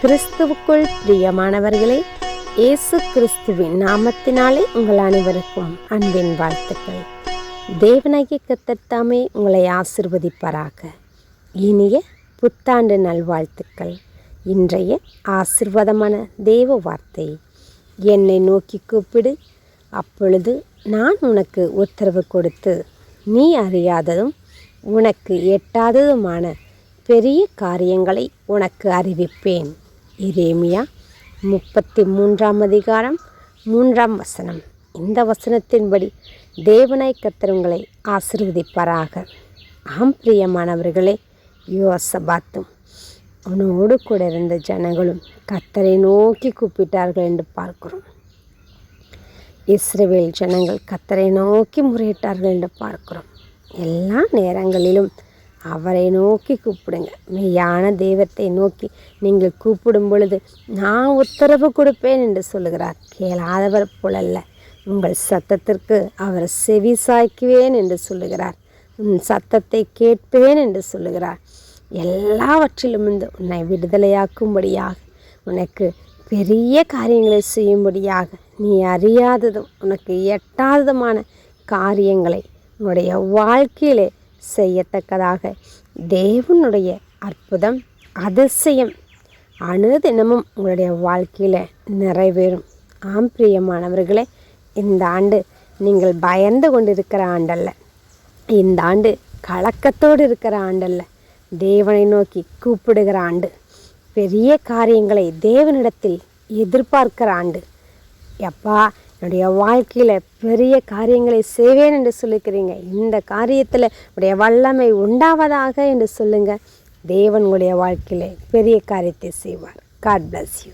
கிறிஸ்துவுக்குள் பிரியமானவர்களே, இயேசு கிறிஸ்துவின் நாமத்தினாலே உங்கள் அனைவருக்கும் அன்பின் வாழ்த்துக்கள். தேவனாகிய கர்த்தர் தாமே உங்களை ஆசிர்வதிப்பாராக. இனிய புத்தாண்டு நல்வாழ்த்துக்கள். இன்றைய ஆசிர்வாதமான தேவ வார்த்தை, என்னை நோக்கி கூப்பிடு, அப்பொழுது நான் உனக்கு உத்தரவு கொடுத்து நீ அறியாததும் உனக்கு எட்டாததுமான பெரிய காரியங்களை உனக்கு அறிவிப்பேன். எரேமியா 33:3 இந்த வசனத்தின்படி தேவனாய் கர்த்தர் உங்களை ஆசீர்வதிப்பாராக. ஆம் பிரியமானவர்களே, யோசபாத்தும் அவனோடு கூட இருந்த ஜனங்களும் கர்த்தரை நோக்கி கூப்பிட்டார்கள் என்று பார்க்கிறோம். இஸ்ரவேல் ஜனங்கள் கர்த்தரை நோக்கி முறையிட்டார்கள் என்று பார்க்கிறோம். எல்லா நேரங்களிலும் அவரை நோக்கி கூப்பிடுங்க. மெய்யான தெய்வத்தை நோக்கி நீங்கள் கூப்பிடும் பொழுது நான் உத்தரவு கொடுப்பேன் என்று சொல்லுகிறார். கேளாதவர் போலல்ல, உங்கள் சத்தத்திற்கு அவர் செவி சாய்க்குவேன் என்று சொல்லுகிறார். உன் சத்தத்தை கேட்பேன் என்று சொல்லுகிறார். எல்லாவற்றிலும் இருந்து உன்னை விடுதலையாக்கும்படியாக, உனக்கு பெரிய காரியங்களை செய்யும்படியாக, நீ அறியாததும் உனக்கு எட்டாததுமான காரியங்களை உன்னுடைய வாழ்க்கையிலே செய்யத்தக்கதாக தேவனுடைய அற்புதம், அதிசயம் அனுதினமும் உங்களுடைய வாழ்க்கையில் நிறைவேறும். ஆம் பிரியமானவர்களே, இந்த ஆண்டு நீங்கள் பயந்து கொண்டிருக்கிற ஆண்டல்ல, இந்த ஆண்டு கலக்கத்தோடு இருக்கிற ஆண்டல்ல, தேவனை நோக்கி கூப்பிடுகிற ஆண்டு, பெரிய காரியங்களை தேவனிடத்தில் எதிர்பார்க்கிற ஆண்டு. எப்பா, என்னுடைய வாழ்க்கையில் பெரிய காரியங்களை செய்வேன் என்று சொல்லிக்கிறீங்க, இந்த காரியத்தில் உடைய வல்லமை உண்டாவதாக என்று சொல்லுங்கள். தேவன் உங்களுடைய வாழ்க்கையில் பெரிய காரியத்தை செய்வார். God bless you.